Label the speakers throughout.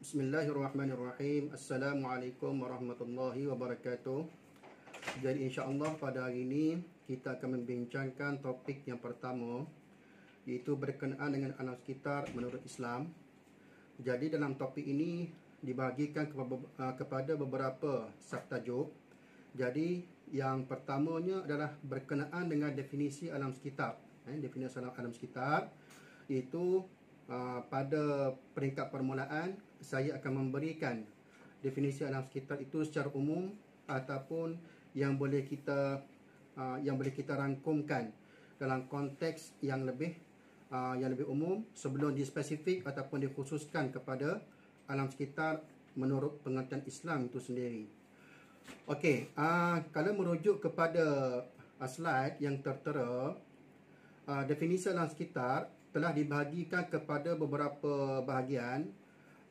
Speaker 1: Bismillahirrahmanirrahim. Assalamualaikum warahmatullahi wabarakatuh. Jadi insya-Allah pada hari ini kita akan membincangkan topik yang pertama, iaitu berkenaan dengan alam sekitar menurut Islam. Jadi dalam topik ini dibahagikan kepada beberapa subtajuk. Jadi yang pertamanya adalah berkenaan dengan definisi alam sekitar. Definisi alam sekitar iaitu pada peringkat permulaan saya akan memberikan definisi alam sekitar itu secara umum ataupun yang boleh kita rangkumkan dalam konteks yang lebih umum sebelum dispesifik ataupun dikhususkan kepada alam sekitar menurut pengertian Islam itu sendiri. Okey, kalau merujuk kepada slide yang tertera, definisi alam sekitar telah dibahagikan kepada beberapa bahagian.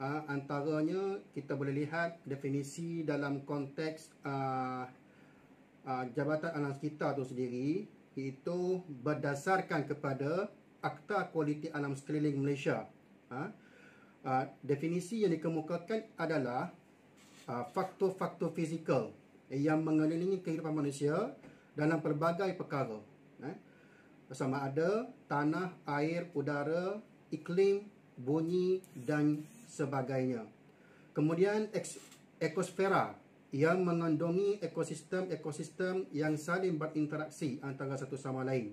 Speaker 1: Antaranya kita boleh lihat definisi dalam konteks Jabatan Alam Sekitar itu sendiri, iaitu berdasarkan kepada Akta Kualiti Alam Sekeliling Malaysia. Definisi yang dikemukakan adalah faktor-faktor fizikal yang mengelilingi kehidupan manusia dalam pelbagai perkara. Sama ada tanah, air, udara, iklim, bunyi dan sebagainya. Kemudian ekosfera yang mengandungi ekosistem yang saling berinteraksi antara satu sama lain.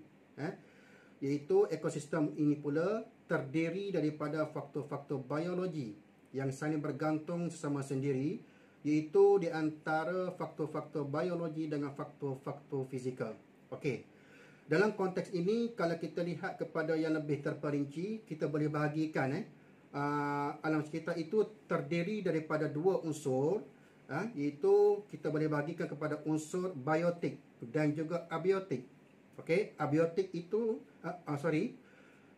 Speaker 1: Iaitu ekosistem ini pula terdiri daripada faktor-faktor biologi yang saling bergantung sesama sendiri, iaitu di antara faktor-faktor biologi dengan faktor-faktor fizikal. Okey. Dalam konteks ini, kalau kita lihat kepada yang lebih terperinci, kita boleh bahagikan alam sekitar itu terdiri daripada dua unsur, iaitu kita boleh bahagikan kepada unsur biotik dan juga abiotik. Okey, abiotik itu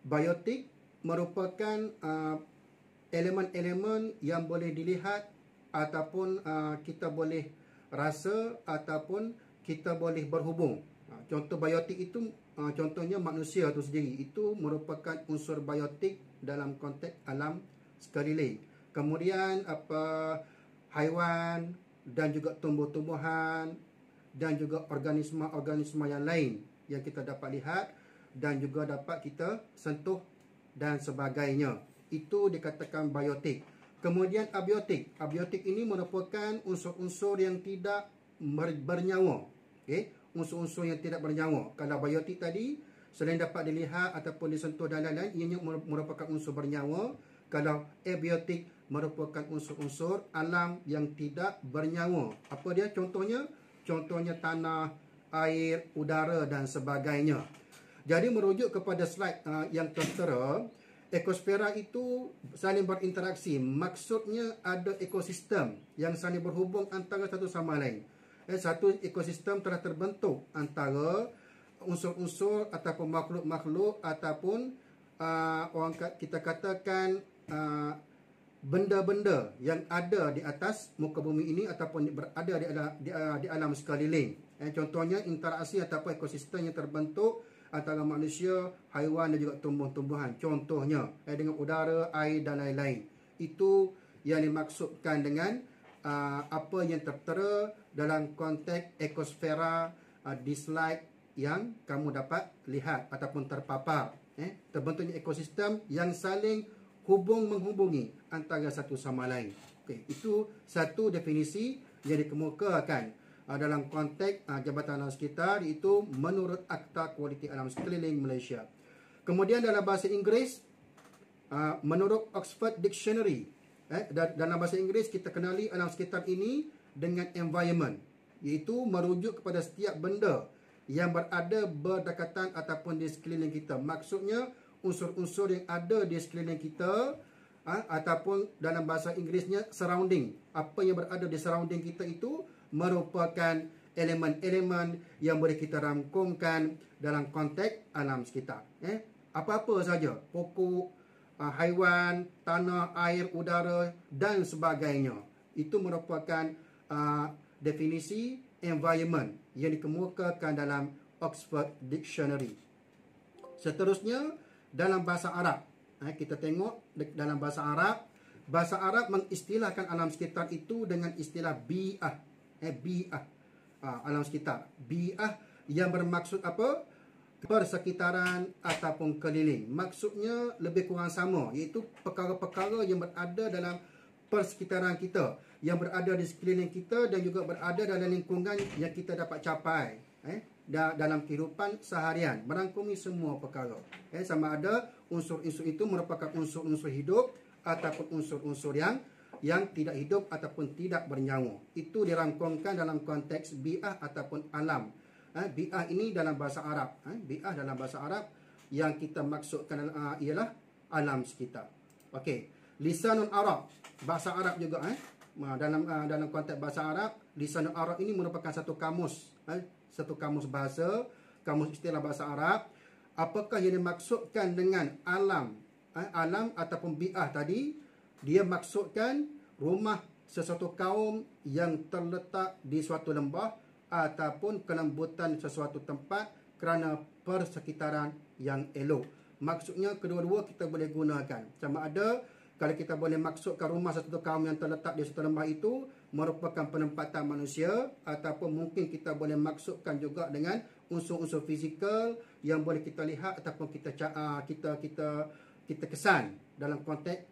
Speaker 1: biotik merupakan elemen-elemen yang boleh dilihat ataupun kita boleh rasa ataupun kita boleh berhubung. Contoh biotik itu contohnya manusia itu sendiri, itu merupakan unsur biotik dalam konteks alam sekeliling. Kemudian haiwan dan juga tumbuh-tumbuhan dan juga organisma-organisma yang lain yang kita dapat lihat dan juga dapat kita sentuh dan sebagainya. Itu dikatakan biotik. Kemudian abiotik. Abiotik ini merupakan unsur-unsur yang tidak bernyawa. Okey, unsur-unsur yang tidak bernyawa. Kalau biotik tadi selain dapat dilihat ataupun disentuh dan lain-lain, ianya merupakan unsur bernyawa. Kalau abiotik merupakan unsur-unsur alam yang tidak bernyawa. Apa dia contohnya? Contohnya tanah, air, udara dan sebagainya. Jadi merujuk kepada slide yang tertera, ekosfera itu saling berinteraksi. Maksudnya ada ekosistem yang saling berhubung antara satu sama lain. Satu ekosistem telah terbentuk antara unsur-unsur ataupun makhluk-makhluk ataupun kita katakan benda-benda yang ada di atas muka bumi ini ataupun berada di alam sekeliling. Contohnya interaksi ataupun ekosistem yang terbentuk antara manusia, haiwan dan juga tumbuh-tumbuhan. Contohnya dengan udara, air dan lain-lain. Itu yang dimaksudkan dengan apa yang tertera dalam konteks ekosfera di slide yang kamu dapat lihat ataupun terpapar. Terbentuknya ekosistem yang saling menghubungi antara satu sama lain. Okay. Itu satu definisi yang dikemukakan dalam konteks Jabatan Alam Sekitar, iaitu menurut Akta Kualiti Alam Sekeliling Malaysia. Kemudian dalam bahasa Inggeris, menurut Oxford Dictionary, dalam bahasa Inggeris kita kenali alam sekitar ini dengan environment, iaitu merujuk kepada setiap benda yang berada berdekatan ataupun di sekeliling kita. Maksudnya unsur-unsur yang ada di sekeliling kita, ataupun dalam bahasa Inggerisnya surrounding. Apa yang berada di surrounding kita itu merupakan elemen-elemen yang boleh kita rangkumkan dalam konteks alam sekitar. Apa-apa saja, pokok, haiwan, tanah, air, udara dan sebagainya. Itu merupakan definisi environment yang dikemukakan dalam Oxford Dictionary. Seterusnya dalam bahasa Arab, kita tengok dalam bahasa Arab bahasa Arab mengistilahkan alam sekitar itu dengan istilah bi'ah. Bi'ah. Alam sekitar. Bi'ah yang bermaksud apa? Persekitaran ataupun keliling. Maksudnya lebih kurang sama, iaitu perkara-perkara yang berada dalam persekitaran kita, yang berada di sekeliling kita dan juga berada dalam lingkungan yang kita dapat capai dalam kehidupan seharian, merangkumi semua perkara. Sama ada unsur-unsur itu merupakan unsur-unsur hidup ataupun unsur-unsur yang tidak hidup ataupun tidak bernyawa. Itu dirangkumkan dalam konteks bi'ah ataupun alam. Bi'ah ini dalam bahasa Arab. Bi'ah dalam bahasa Arab yang kita maksudkan ialah alam sekitar. Okey. Lisanul Arab, bahasa Arab juga. Dalam konteks bahasa Arab, Lisanul Arab ini merupakan satu kamus. Satu kamus bahasa, kamus istilah bahasa Arab. Apakah yang dimaksudkan dengan alam? Alam ataupun bi'ah tadi, dia maksudkan rumah sesuatu kaum yang terletak di suatu lembah ataupun kelembutan sesuatu tempat kerana persekitaran yang elok. Maksudnya kedua-dua kita boleh gunakan. Sama ada kalau kita boleh maksudkan rumah sesuatu kaum yang terletak di suatu lembah itu merupakan penempatan manusia, ataupun mungkin kita boleh maksudkan juga dengan unsur-unsur fizikal yang boleh kita lihat ataupun kita kesan dalam konteks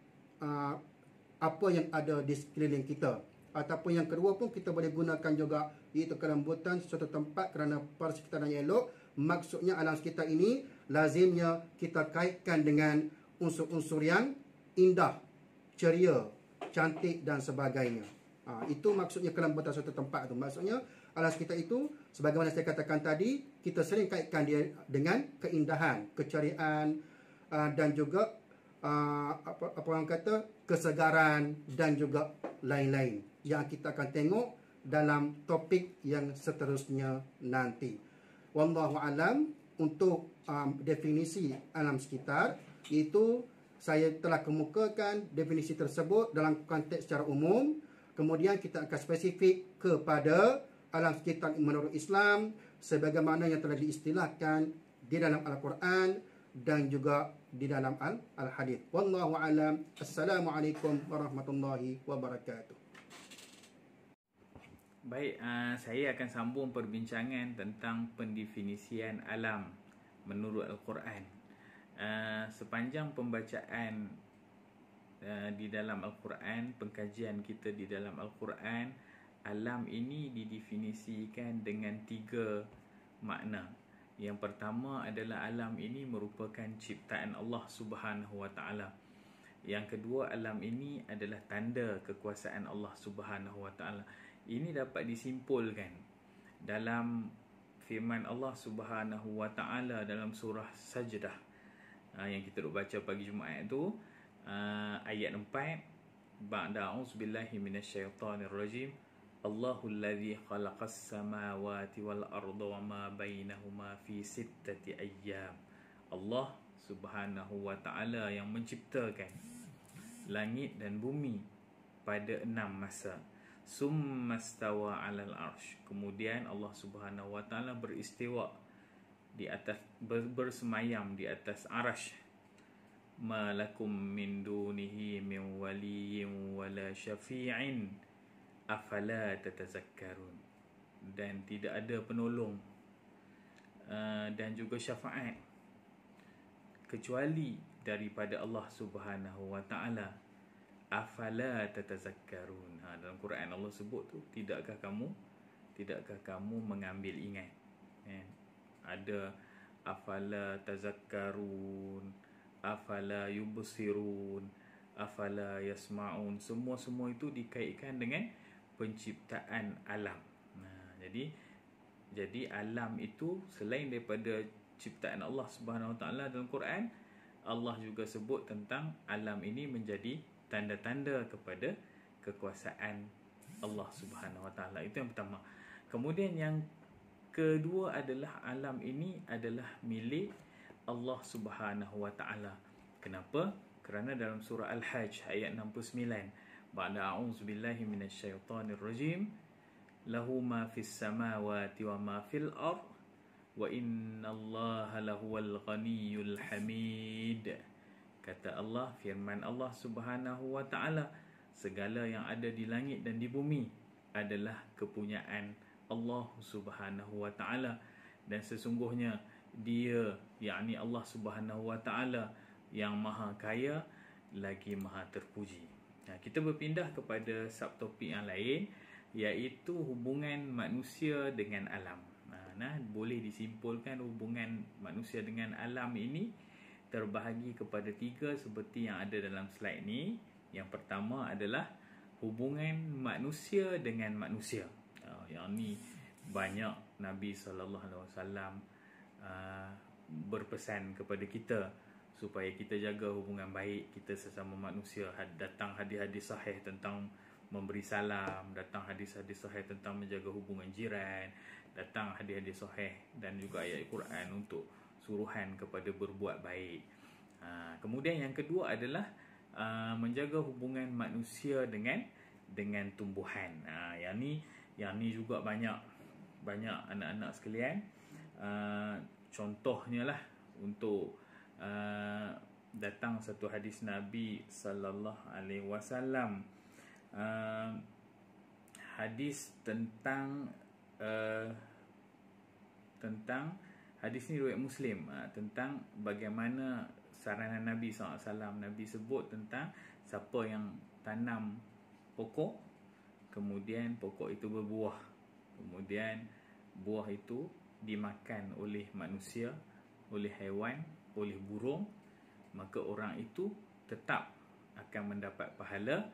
Speaker 1: apa yang ada di sekeliling kita. Ataupun yang kedua pun kita boleh gunakan juga, iaitu kelembutan suatu tempat kerana persekitaran yang elok. Maksudnya alam sekitar ini lazimnya kita kaitkan dengan unsur-unsur yang indah, ceria, cantik dan sebagainya. Itu maksudnya kelembutan suatu tempat itu. Maksudnya alam sekitar itu, sebagaimana saya katakan tadi, kita sering kaitkan dia dengan keindahan, keceriaan dan juga apa orang kata, kesegaran dan juga lain-lain yang kita akan tengok dalam topik yang seterusnya nanti. Wallahu alam. Untuk definisi alam sekitar, iaitu saya telah kemukakan definisi tersebut dalam konteks secara umum. Kemudian kita akan spesifik kepada alam sekitar menurut Islam sebagaimana yang telah diistilahkan di dalam Al-Quran dan juga di dalam Al-Hadith. Wallahu alam. Assalamualaikum warahmatullahi wabarakatuh.
Speaker 2: Baik, saya akan sambung perbincangan tentang pendefinisian alam menurut Al-Quran. Sepanjang pembacaan di dalam Al-Quran, pengkajian kita di dalam Al-Quran, alam ini didefinisikan dengan 3 makna. Yang pertama adalah alam ini merupakan ciptaan Allah Subhanahu Wa Taala. Yang kedua, alam ini adalah tanda kekuasaan Allah Subhanahu Wa Taala. Ini dapat disimpulkan dalam firman Allah Subhanahu Wa Taala dalam surah Sajdah yang kita duk baca pagi Jumaat tu, ayat 4, ba'da a'udzubillahi minasyaitonirrajim. Allahul ladzi khalaqas samawati wal arda wa ma bainahuma fi sittati ayyam. Allah Subhanahu Wa Taala yang menciptakan langit dan bumi pada 6 masa. Summastawa 'alal arsh. Kemudian Allah Subhanahu Wa Taala beristiwa di atas, bersemayam di atas arasy. Ma lakum min dunihi min waliyyin wala syafi'in afala tatazakkarun. Dan tidak ada penolong dan juga syafaat kecuali daripada Allah Subhanahu Wa Taala. Afala tatazakkarun. Dalam Quran Allah sebut tu, tidakkah kamu mengambil ingat? Ada afala tazakkarun, afala yubsirun, afala yasma'un. Semua itu dikaitkan dengan penciptaan alam. Jadi alam itu selain daripada ciptaan Allah Subhanahu Wa Taala dalam Quran, Allah juga sebut tentang alam ini menjadi tanda-tanda kepada kekuasaan Allah Subhanahu Wa Taala. Itu yang pertama. Kemudian yang kedua adalah alam ini adalah milik Allah Subhanahu Wa Taala. Kenapa? Kerana dalam surah Al-Hajj ayat 69, ba'da a'udzubillahi minasyaitonirrajim, lahu ma fis samawati wa ma fil ard wa innallaha lahuwal ghaniyyul hamid. Kata Allah, firman Allah Subhanahu wa taala, segala yang ada di langit dan di bumi adalah kepunyaan Allah Subhanahu wa taala, dan sesungguhnya Dia, yakni Allah Subhanahu wa taala, yang maha kaya lagi maha terpuji. Kita berpindah kepada subtopik yang lain, iaitu hubungan manusia dengan alam. Boleh disimpulkan hubungan manusia dengan alam ini terbahagi kepada 3 seperti yang ada dalam slide ni. Yang pertama adalah hubungan manusia dengan manusia. Yang ni banyak Nabi SAW berpesan kepada kita supaya kita jaga hubungan baik kita sesama manusia. Datang hadis-hadis sahih tentang memberi salam, datang hadis-hadis sahih tentang menjaga hubungan jiran, datang hadis-hadis sahih dan juga ayat Quran untuk suruhan kepada berbuat baik. Kemudian yang kedua adalah menjaga hubungan manusia dengan tumbuhan. Yang ni juga banyak anak-anak sekalian. Contohnya lah untuk datang satu hadis Nabi sallallahu alaihi wasallam, hadis tentang hadis ni riwayat Muslim, tentang bagaimana saranan Nabi SAW. Nabi sebut tentang siapa yang tanam pokok, kemudian pokok itu berbuah, kemudian buah itu dimakan oleh manusia, oleh haiwan, oleh burung, maka orang itu tetap akan mendapat pahala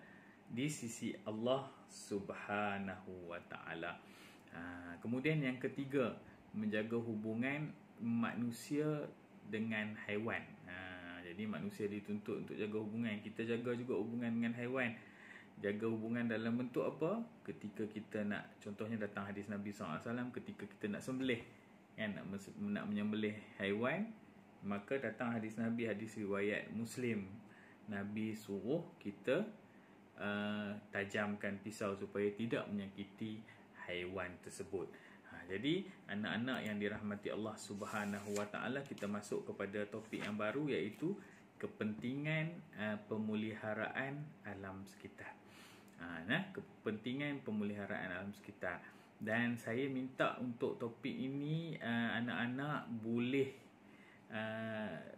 Speaker 2: di sisi Allah Subhanahu wa taala. Kemudian yang ketiga, menjaga hubungan manusia dengan haiwan. Jadi manusia dituntut untuk jaga hubungan. Kita jaga juga hubungan dengan haiwan. Jaga hubungan dalam bentuk apa? Ketika kita nak, contohnya datang hadis Nabi SAW, ketika kita nak sembelih, kan, nak menyembelih haiwan, maka datang hadis Nabi, hadis riwayat Muslim, Nabi suruh kita tajamkan pisau supaya tidak menyakiti haiwan tersebut. Jadi anak-anak yang dirahmati Allah Subhanahu wa taala, kita masuk kepada topik yang baru, iaitu kepentingan pemeliharaan alam sekitar. Kepentingan pemeliharaan alam sekitar. Dan saya minta untuk topik ini anak-anak boleh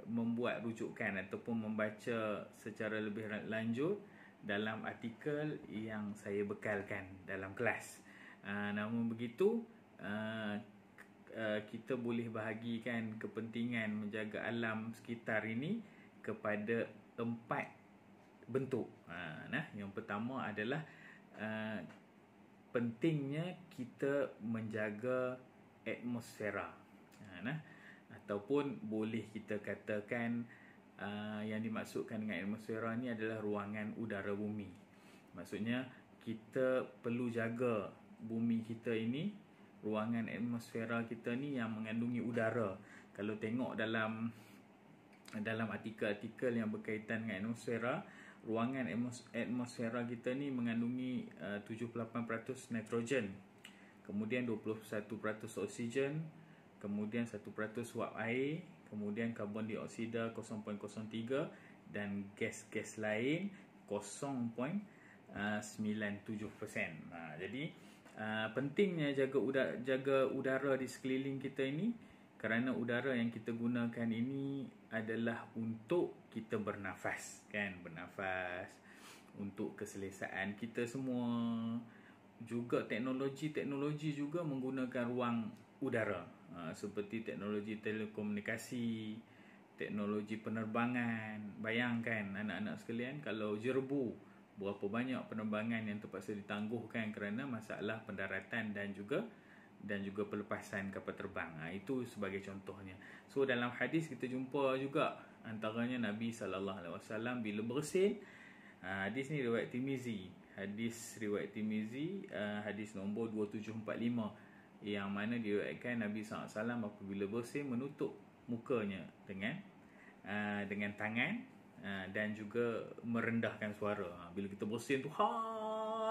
Speaker 2: membuat rujukan ataupun membaca secara lebih lanjut dalam artikel yang saya bekalkan dalam kelas. Namun begitu, kita boleh bahagikan kepentingan menjaga alam sekitar ini kepada 4 bentuk. Yang pertama adalah pentingnya kita menjaga atmosfera, ataupun boleh kita katakan yang dimaksudkan dengan atmosfera ni adalah ruangan udara bumi. Maksudnya kita perlu jaga bumi kita ini, ruangan atmosfera kita ni yang mengandungi udara. Kalau tengok dalam artikel-artikel yang berkaitan dengan atmosfera, ruangan atmosfera kita ni mengandungi 78% nitrogen, kemudian 21% oksigen, kemudian 1% wap air, kemudian karbon dioksida 0.03 dan gas-gas lain 0.97%. Jadi pentingnya jaga udara di sekeliling kita ini, kerana udara yang kita gunakan ini adalah untuk kita bernafas, kan? Bernafas untuk keselesaan kita semua. Juga teknologi juga menggunakan ruang udara, seperti teknologi telekomunikasi, teknologi penerbangan. Bayangkan anak-anak sekalian, kalau jerbu, berapa banyak penerbangan yang terpaksa ditangguhkan kerana masalah pendaratan dan juga pelepasan kapal terbang. Itu sebagai contohnya. So dalam hadis kita jumpa juga antaranya Nabi SAW bila bersin. Hadis ni riwayat Tirmizi. Hadis nombor 2745, yang mana diriwayatkan Nabi SAW apabila bersin menutup mukanya dengan tangan dan juga merendahkan suara. Bila kita bersin tu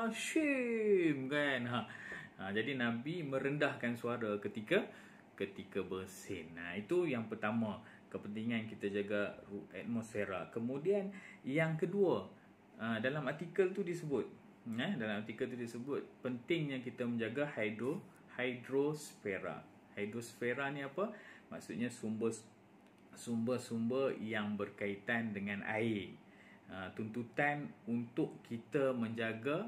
Speaker 2: Hashim, kan? Jadi Nabi merendahkan suara ketika bersin. Itu yang pertama, kepentingan kita jaga atmosfera. Kemudian yang kedua, dalam artikel tu disebut, pentingnya kita menjaga hidrosfera. Hidrosfera ni apa? Maksudnya sumber-sumber yang berkaitan dengan air. Tuntutan untuk kita menjaga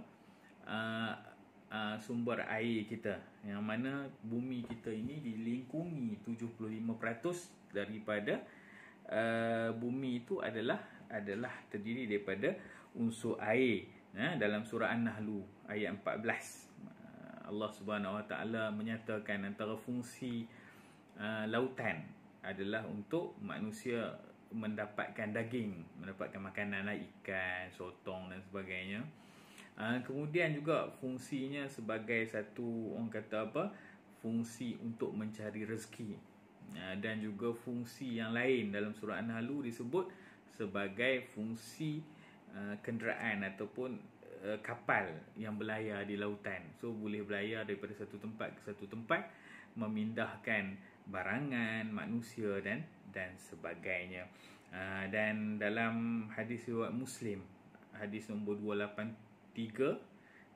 Speaker 2: sumber air kita, yang mana bumi kita ini dilingkungi 75% daripada bumi itu adalah terdiri daripada unsur air. Dalam surah An-Nahl ayat 14, Allah Subhanahu Wa Taala menyatakan antara fungsi lautan adalah untuk manusia mendapatkan daging, mendapatkan makanan lah, ikan, sotong dan sebagainya. Kemudian juga fungsinya sebagai satu, orang kata apa, fungsi untuk mencari rezeki. Dan juga fungsi yang lain dalam surah An-Nahl disebut sebagai fungsi kenderaan ataupun kapal yang berlayar di lautan. So boleh berlayar daripada satu tempat ke satu tempat, memindahkan barangan, manusia dan sebagainya. Dan dalam hadis riwayat Muslim, hadis nombor 283,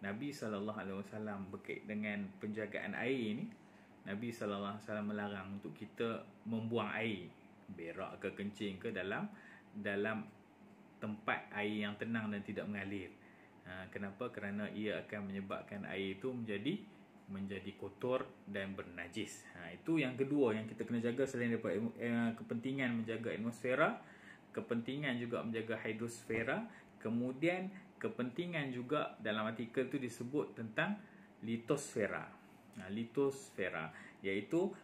Speaker 2: Nabi SAW berkait dengan penjagaan air ni, Nabi SAW melarang untuk kita membuang air, berak ke kencing ke dalam tempat air yang tenang dan tidak mengalir. Kenapa? Kerana ia akan menyebabkan air itu menjadi kotor dan bernajis. Itu yang kedua yang kita kena jaga, selain daripada kepentingan menjaga atmosfera, kepentingan juga menjaga hidrosfera. Kemudian kepentingan juga dalam artikel tu disebut tentang litosfera. Litosfera iaitu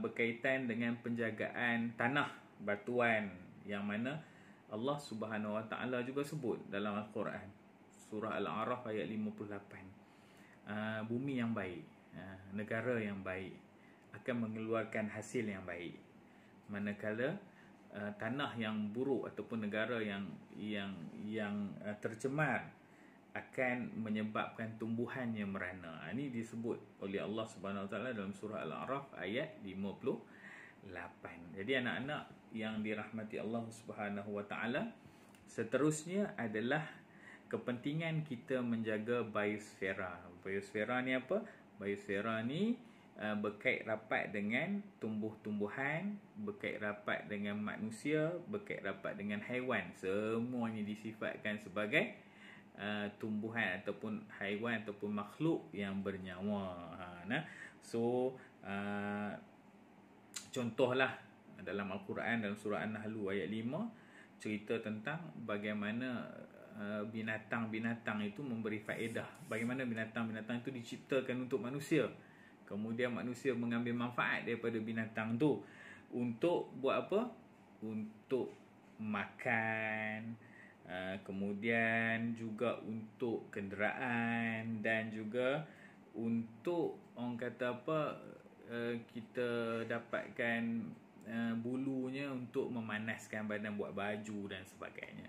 Speaker 2: berkaitan dengan penjagaan tanah, batuan, yang mana Allah Subhanahu Wa Taala juga sebut dalam Al-Quran, surah Al-A'raf ayat 58. Bumi yang baik, negara yang baik akan mengeluarkan hasil yang baik, manakala tanah yang buruk ataupun negara yang tercemar akan menyebabkan tumbuhannya merana. Ini disebut oleh Allah Subhanahu Wa Taala dalam surah Al-A'raf ayat 58. Jadi anak-anak yang dirahmati Allah Subhanahu Wa Taala, seterusnya adalah kepentingan kita menjaga biosfera. Biosfera ni apa? Biosfera ni berkait rapat dengan tumbuh-tumbuhan, berkait rapat dengan manusia, berkait rapat dengan haiwan. Semuanya disifatkan sebagai tumbuhan ataupun haiwan ataupun makhluk yang bernyawa. Contohlah dalam Al-Quran, dalam surah An-Nahl ayat 5, cerita tentang bagaimana binatang-binatang itu memberi faedah. Bagaimana binatang-binatang itu diciptakan untuk manusia. Kemudian manusia mengambil manfaat daripada binatang tu untuk buat apa? Untuk makan, kemudian juga untuk kenderaan, dan juga untuk, orang kata apa, kita dapatkan bulunya untuk memanaskan badan, buat baju dan sebagainya.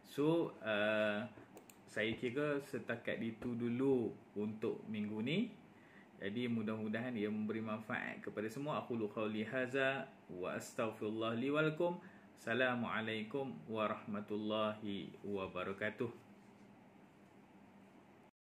Speaker 2: So saya kira setakat itu dulu untuk minggu ni. Jadi mudah-mudahan ia memberi manfaat kepada semua. Aku qauli hadza wa astaghfirullah li wa lakum. Assalamualaikum warahmatullahi wabarakatuh.